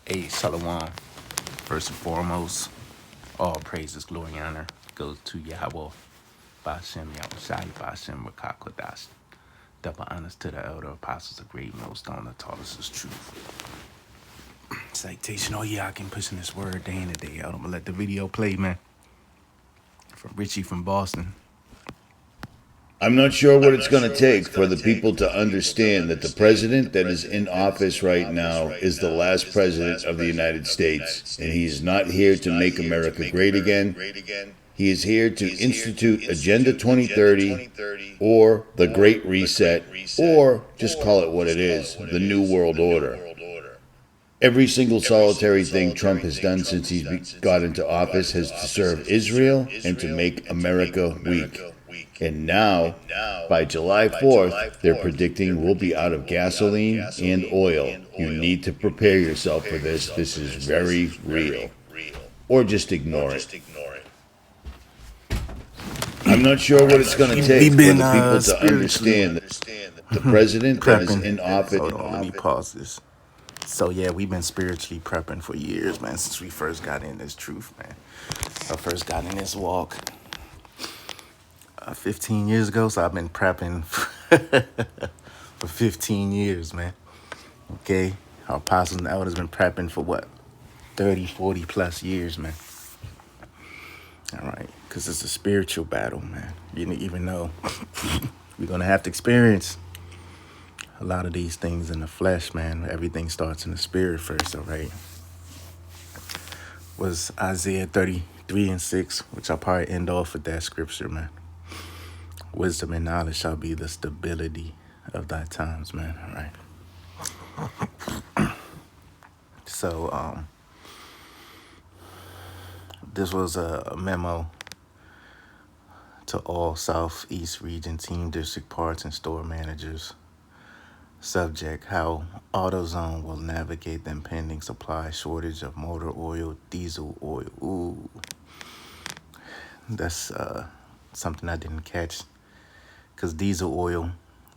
Hey, Shalom. First and foremost, all praises, glory, and honor goes to Yahweh, Bashem, Yahushai, Bashem, Rakakodash. Double honors to the elder apostles of great millstone that taught us his truth. Citation, oh yeah, I can pushing this word day in and day out. I'm gonna let the video play, man. From Richie from Boston. I'm not sure what it's going to take for the people to understand that the president that is in office right now is the last president of the United States. And he's not here to make America great again. He is here to institute Agenda 2030 or the Great Reset, or just call it what it is, the New World Order. Every single solitary thing Trump has done since he got into office has to serve Israel and to make America weak. And now, by July 4th, they're predicting we'll be out of gasoline and oil. You need to prepare yourself for this. This is very real. Or just ignore it. I'm not sure what it's going to take We've for been the people to spiritually understand that the president that is prepping. in office. Hold on, let me pause this. So yeah, we've been spiritually prepping for years, man, since we first got in this truth, man. I first got in this walk 15 years ago, so I've been prepping for 15 years, man. Okay, our apostles and elders been prepping for what, 30, 40 plus years, man. All right, because it's a spiritual battle, man. You didn't even know we're gonna have to experience a lot of these things in the flesh, man. Everything starts in the spirit first, all right? Was Isaiah 33 and 6, which I'll probably end off with that scripture, man. Wisdom and knowledge shall be the stability of thy times, man, all right? So, this was a memo to all Southeast region team district parts and store managers. Subject, how Autozone will navigate the impending supply shortage of motor oil, diesel oil. Ooh, that's something I didn't catch. Because diesel oil,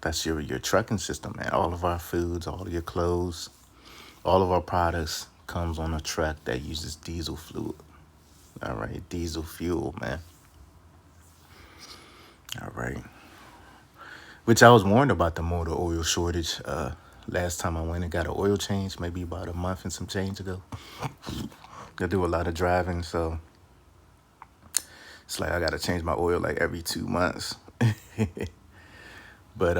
that's your trucking system, man. All of our foods, all of your clothes, all of our products comes on a truck that uses diesel fluid. All right, diesel fuel, man. All right. Which I was warned about the motor oil shortage last time I went and got an oil change, maybe about a month and some change ago. I do a lot of driving, so it's like I got to change my oil like every 2 months. But,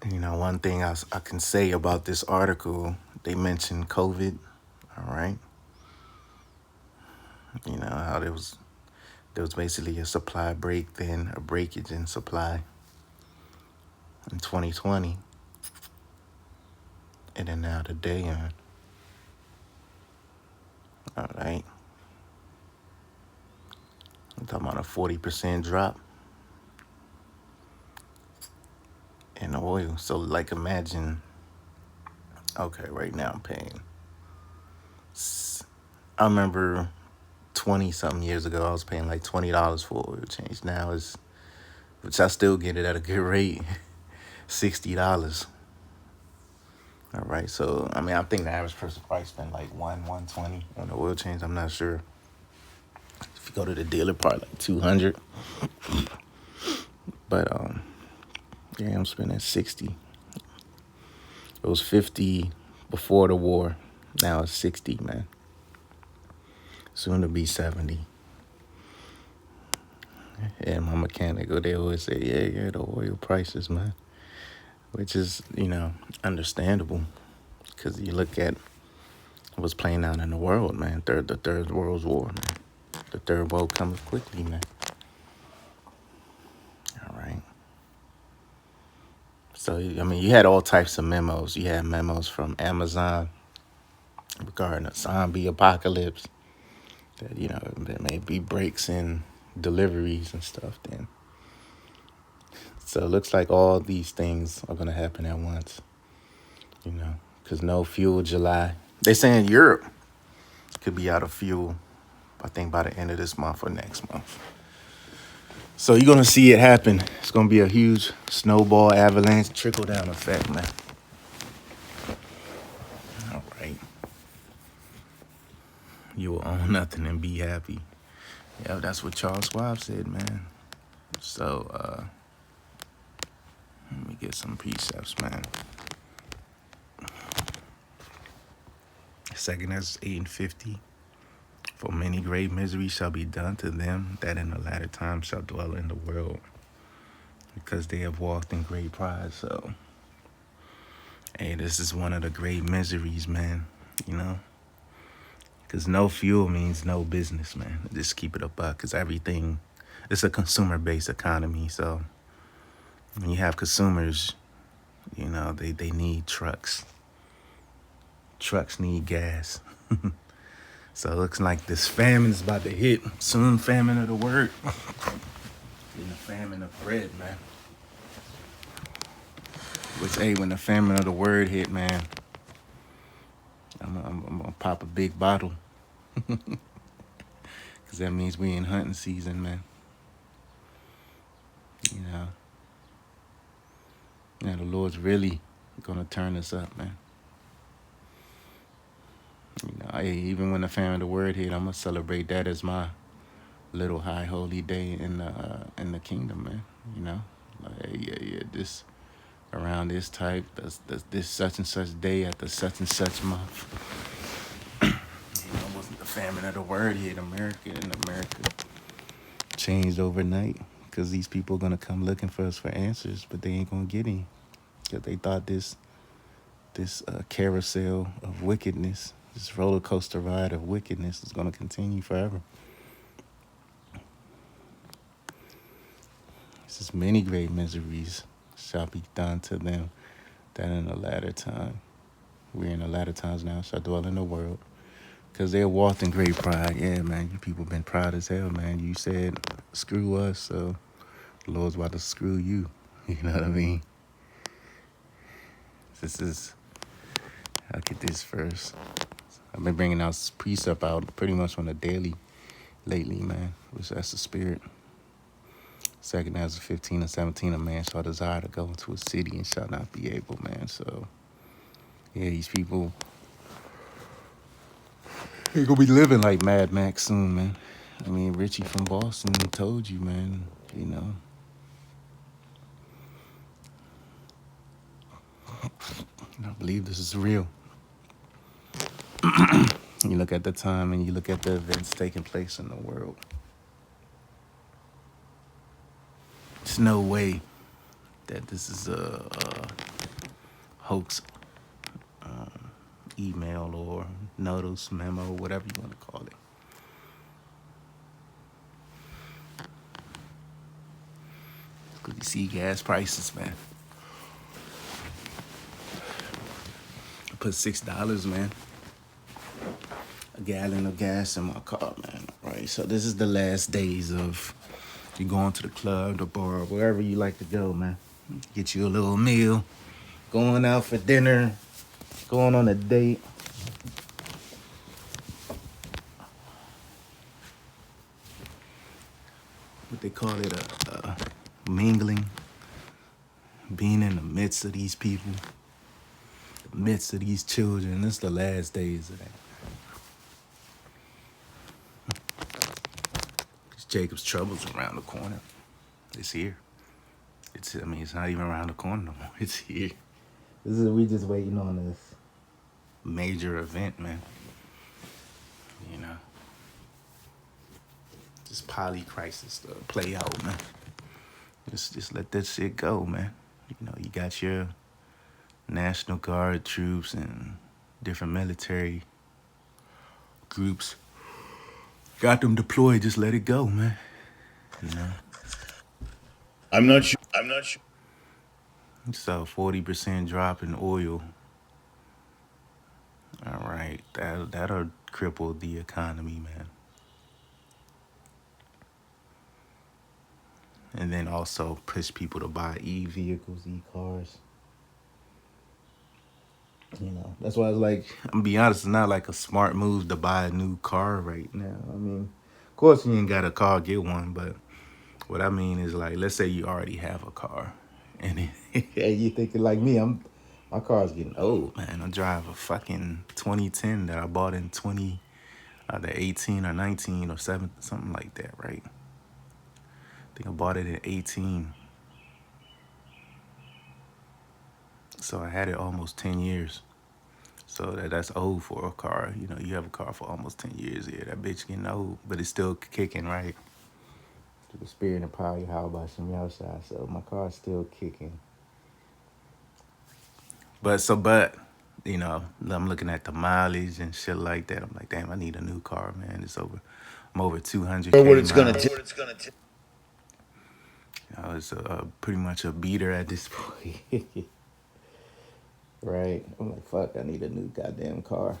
you know, one thing I can say about this article, they mentioned COVID, all right? You know, how there was basically a supply break, then a breakage in supply in 2020. And then now today, all right. I'm talking about a 40% drop in oil. So, like, imagine, okay, right now I'm paying. I remember 20-something years ago, I was paying like $20 for oil change. Now it's, which I still get it at a good rate, $60. All right, so, I mean, I think the average person probably spend like $120 on the oil change. I'm not sure. If you go to the dealer, probably like $200. But, yeah, I'm spending 60. It was 50 before the war. Now it's 60, man. Soon to be 70. And my mechanic, they always say, yeah, the oil prices, man. Which is, you know, understandable. Because you look at what's playing out in the world, man. The third world war, man. The third world comes quickly, man. All right. So, I mean, you had all types of memos. You had memos from Amazon regarding a zombie apocalypse. That, you know, there may be breaks in deliveries and stuff then. So it looks like all these things are going to happen at once, you know, because no fuel July. They saying Europe could be out of fuel, I think, by the end of this month or next month. So you're going to see it happen. It's going to be a huge snowball, avalanche, trickle-down effect, man. right? You will own nothing and be happy. Yeah, that's what Charles Schwab said, man. So, let me get some precepts, man. Second, that's 8 and 50. For many great misery shall be done to them that in the latter time shall dwell in the world, because they have walked in great pride. So, hey, this is one of the great miseries, man. You know, because no fuel means no business, man. Just keep it a buck, because everything, it's a consumer-based economy. So when you have consumers, you know, they need trucks. Trucks need gas. So it looks like this famine is about to hit. Soon famine of the word. And the famine of bread, man. Which, hey, when the famine of the word hit, man, I'm gonna pop a big bottle. Because that means we in hunting season, man. You know. And the Lord's really gonna turn us up, man. You know, hey, even when the famine of the word hit, I'm gonna celebrate that as my little high holy day in the kingdom, man. You know, like, hey, yeah, this around this type, this such and such day at the such and such month. You know, wasn't the famine of the word hit America, and America changed overnight, because these people are gonna come looking for us for answers, but they ain't gonna get any, because they thought this carousel of wickedness, this roller coaster ride of wickedness, is gonna continue forever. Says many great miseries shall be done to them that in the latter time, we're in the latter times now, shall dwell in the world. Because they walked in great pride. Yeah, man, you people been proud as hell, man. You said, screw us, so the Lord's about to screw you. You know what I mean? This is, I'll get this first. I've been bringing out precept out pretty much on a daily lately, man, which that's the spirit. Second as 15 and 17, a man shall desire to go into a city and shall not be able, man. So, yeah, these people, they're going to be living like Mad Max soon, man. I mean, Richie from Boston told you, man, you know. I believe this is real. You look at the time and you look at the events taking place in the world. There's no way that this is a hoax email or notice, memo, whatever you want to call it. Because you see gas prices, man. I put $6, man, a gallon of gas in my car, man. Right. So this is the last days of you going to the club, the bar, wherever you like to go, man. Get you a little meal, going out for dinner, going on a date. What they call it, a mingling, being in the midst of these people, the midst of these children. It's the last days of that. Jacob's trouble's around the corner. It's here. It's not even around the corner no more. It's here. We just waiting on this major event, man. You know, this poly crisis to play out, man. Just let that shit go, man. You know, you got your National Guard troops and different military groups. Got them deployed. Just let it go, man. You know. I'm not sure. So 40% drop in oil. All right, that'll cripple the economy, man. And then also push people to buy e-vehicles, e-cars. You know, that's why it's like, I'm gonna be honest, it's not like a smart move to buy a new car right now. I mean, of course you ain't got a car, get one, but what I mean is, like, let's say you already have a car, and you thinking like me, I'm My car's getting old, man. I drive a fucking 2010 that I bought in 20, either 18 or 19 or 7, something like that, right? I think I bought it in 18. So I had it almost 10 years. So that's old for a car. You know, you have a car for almost 10 years. Yeah, that bitch getting old, but it's still kicking, right? To the spirit and power you how about some outside. So my car's still kicking. But you know, I'm looking at the mileage and shit like that. I'm like, damn, I need a new car, man. I'm over What 200K it's gonna miles. take. You know, it's pretty much a beater at this point. Right? I'm like, fuck, I need a new goddamn car.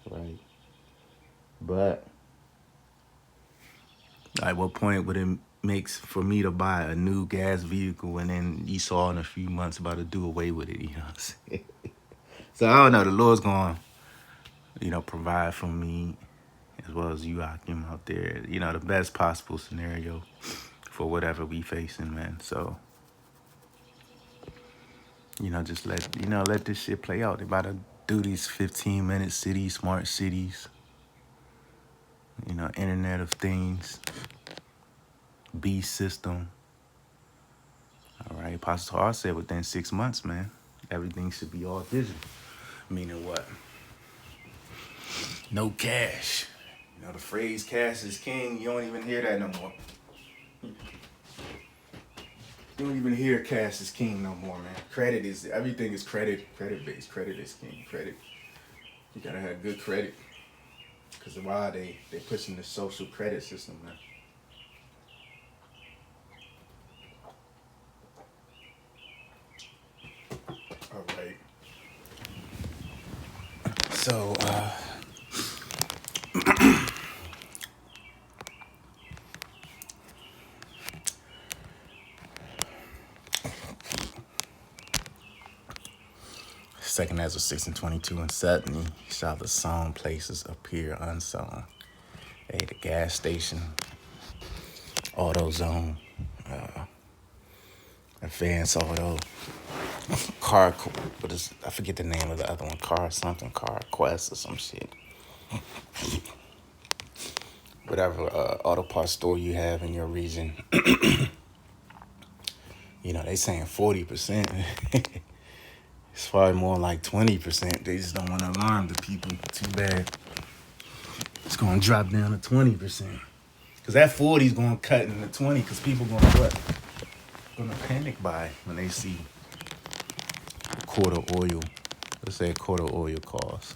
Right? But at what point would it makes for me to buy a new gas vehicle and then you saw in a few months about to do away with it, you know what I'm saying? So I don't know, the Lord's gonna, provide for me as well as you Akim out there, the best possible scenario for whatever we facing, man. So, just let this shit play out. They about to do these 15-minute cities, smart cities, Internet of Things, B system. All right, Apostle Hall said within 6 months, man, everything should be all digital. Meaning what? No cash. The phrase "cash is king." You don't even hear that no more. You don't even hear cash is king no more, man. Credit is everything is credit based. Credit is king. Credit. You gotta have good credit. Cause why they pushing the social credit system, man. All right. So second Ezra 6:22 and 70 shall the sown places appear unsown. Hey, the gas station, Autozone, Advance Auto, Car, I forget the name of the other one, Car something, Car Quest or some shit. Whatever auto parts store you have in your region, they saying 40%. It's probably more like 20%. They just don't want to alarm the people too bad. It's gonna drop down to 20%. Cause that 40 is gonna cut into 20. Cause people gonna what? Gonna panic buy when they see a quart of oil. Let's say a quart of oil costs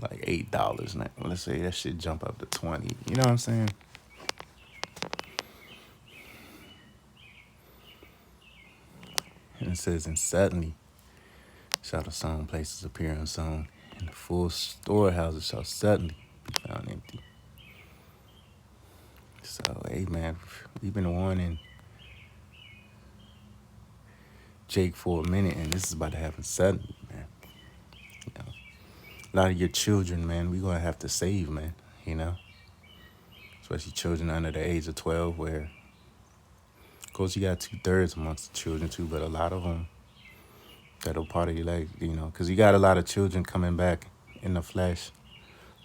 like $8 now. Let's say that shit jump up to 20. You know what I'm saying? And it says, and suddenly shall the sown places appear unsown, and the full storehouses shall suddenly be found empty. So, hey man, we've been warning Jake for a minute, and this is about to happen suddenly, man. You know, a lot of your children, man, we gonna have to save, man. Especially children under the age of 12, where, of course, you got 2/3 amongst the children too, but a lot of them that are part of your life, because you got a lot of children coming back in the flesh,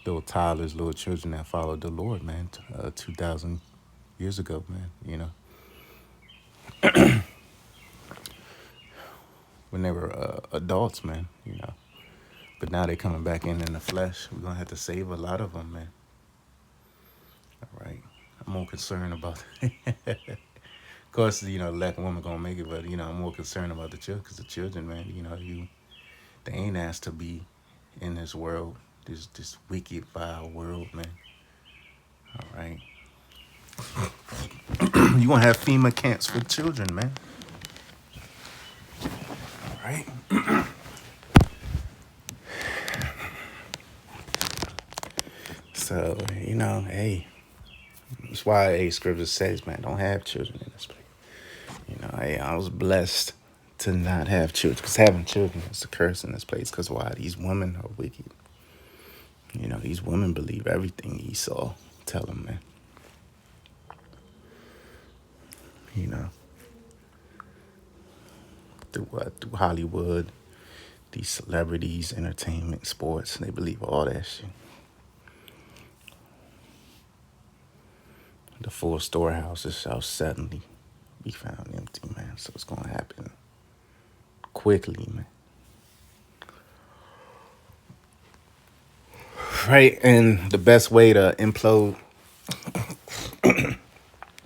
little toddlers, little children that followed the Lord, man, 2,000 years ago, man. When they were adults, man. But now they coming back in the flesh. We're gonna have to save a lot of them, man. All right. I'm more concerned about. Of course, the black woman gonna make it, but I'm more concerned about the children, because the children, man, they ain't asked to be in this world, this wicked, vile world, man. All right. You gonna have FEMA camps for children, man. All right. So hey, that's why scripture says, man, don't have children in this place. Hey, I was blessed to not have children, because having children is a curse in this place. Because why? These women are wicked. These women believe everything Esau tell them, man. through what? Through Hollywood, these celebrities, entertainment, sports. They believe all that shit. The full storehouses shall suddenly be found empty, man. So it's gonna happen quickly, man. Right, and the best way to implode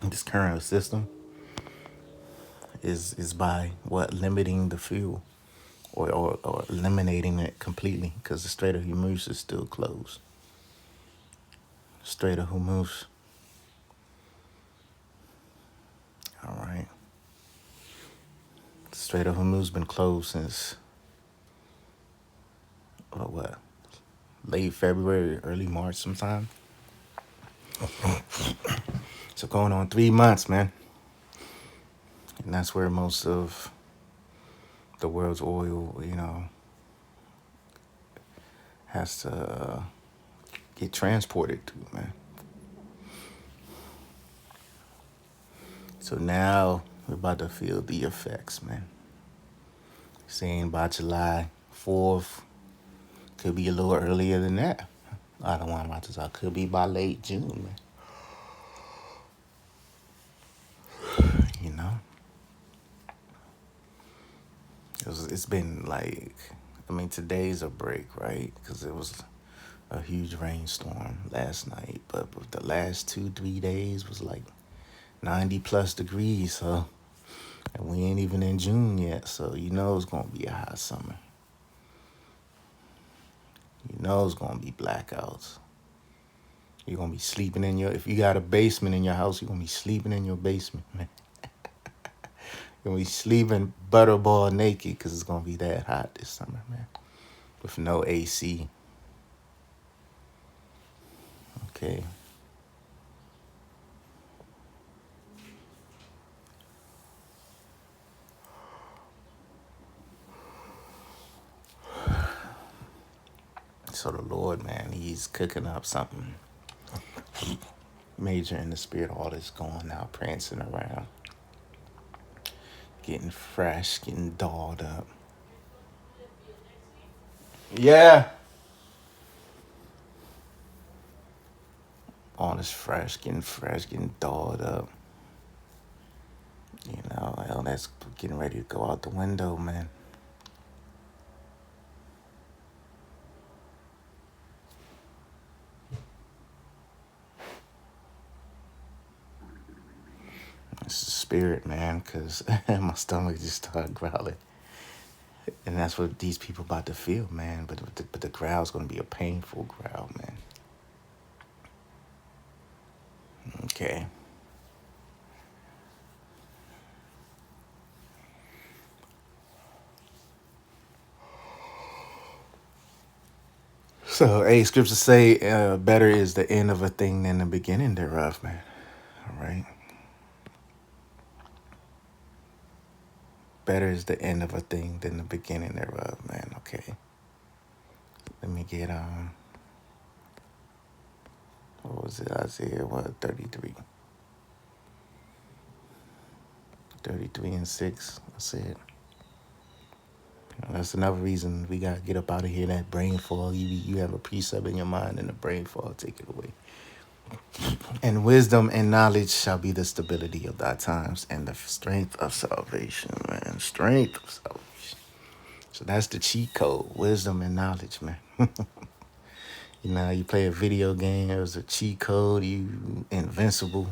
this current system is by what? Limiting the fuel, or eliminating it completely, because the Strait of Hormuz is still closed. Strait of Hormuz. All right. The Strait of Hormuz been closed since what? Late February, early March, sometime. So going on 3 months, man, and that's where most of the world's oil, has to get transported to, man. So now we're about to feel the effects, man. Saying by July 4th, could be a little earlier than that. I don't want about to talk. Could be by late June, man. You know, it's been like, I mean, today's a break, right? Because it was a huge rainstorm last night, but the last 2-3 days was like 90 plus degrees. So, and we ain't even in June yet, so you know it's gonna be a hot summer. You know it's gonna be blackouts. You're gonna be sleeping in your, if you got a basement in your house, you're gonna be sleeping in your basement, man. You're gonna be sleeping butterball naked because it's gonna be that hot this summer, man. With no AC. Okay. So the Lord, man, he's cooking up something major in the spirit. All this going out, prancing around, getting fresh, getting dolled up. Yeah. All this fresh, getting dolled up. Hell, that's getting ready to go out the window, man. It's the spirit, man, because my stomach just started growling. And that's what these people about to feel, man. But the growl's going to be a painful growl, man. Okay. So, hey, scriptures say, better is the end of a thing than the beginning thereof, man. All right. Better is the end of a thing than the beginning thereof, man. Okay. Let me get what was it? Isaiah 33. 33:6. I said. That's another reason we gotta get up out of here. That brain fog. You have a precept in your mind, and the brain fog take it away. And wisdom and knowledge shall be the stability of thy times and the strength of salvation, man. Strength of salvation. So that's the cheat code. Wisdom and knowledge, man. You play a video game, there's a cheat code, you invincible.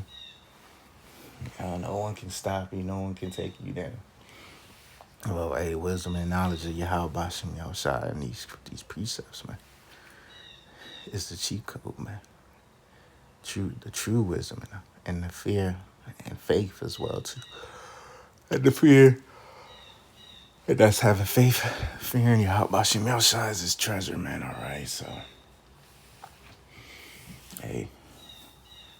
No one can stop you, no one can take you down. Well, hey, wisdom and knowledge of Yahweh Bashim Yahushua and these precepts, man. It's the cheat code, man. The true wisdom and the fear and faith as well too. And the fear, and that's having faith. Fearing Yahweh Bashim Yahushua is his treasure, man. All right, so hey,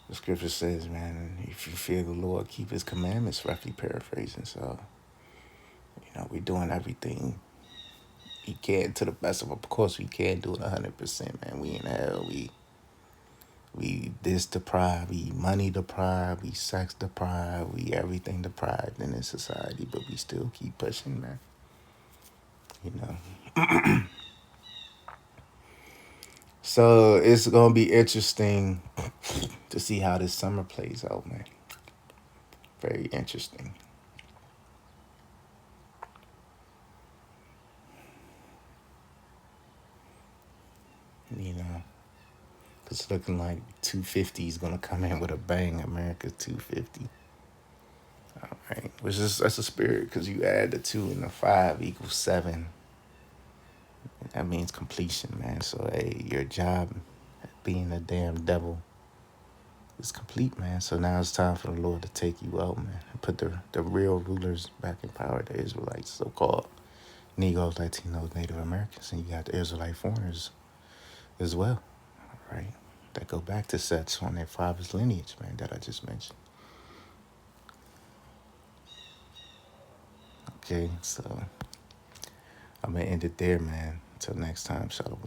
the scripture says, man, if you fear the Lord, keep his commandments, roughly paraphrasing. So, we're doing everything we can to the best of course we can't do it 100%, man. We in hell, we this deprived, we money deprived, we sex deprived, we everything deprived in this society, but we still keep pushing, man. You know. So it's gonna be interesting to see how this summer plays out, man. Very interesting. You know, it's looking like 250 is gonna come in with a bang. America 250. All right, which is that's a spirit because you add the 2 and the 5 equals 7. That means completion, man. So hey, your job being a damn devil is complete, man. So now it's time for the Lord to take you out, man, and put the real rulers back in power, the Israelites, so called Negroes, Latinos, Native Americans, and you got the Israelite foreigners as well, right? That go back to Seth's on their father's lineage, man, that I just mentioned. Okay, so I'm gonna end it there, man. Until next time, Shalom.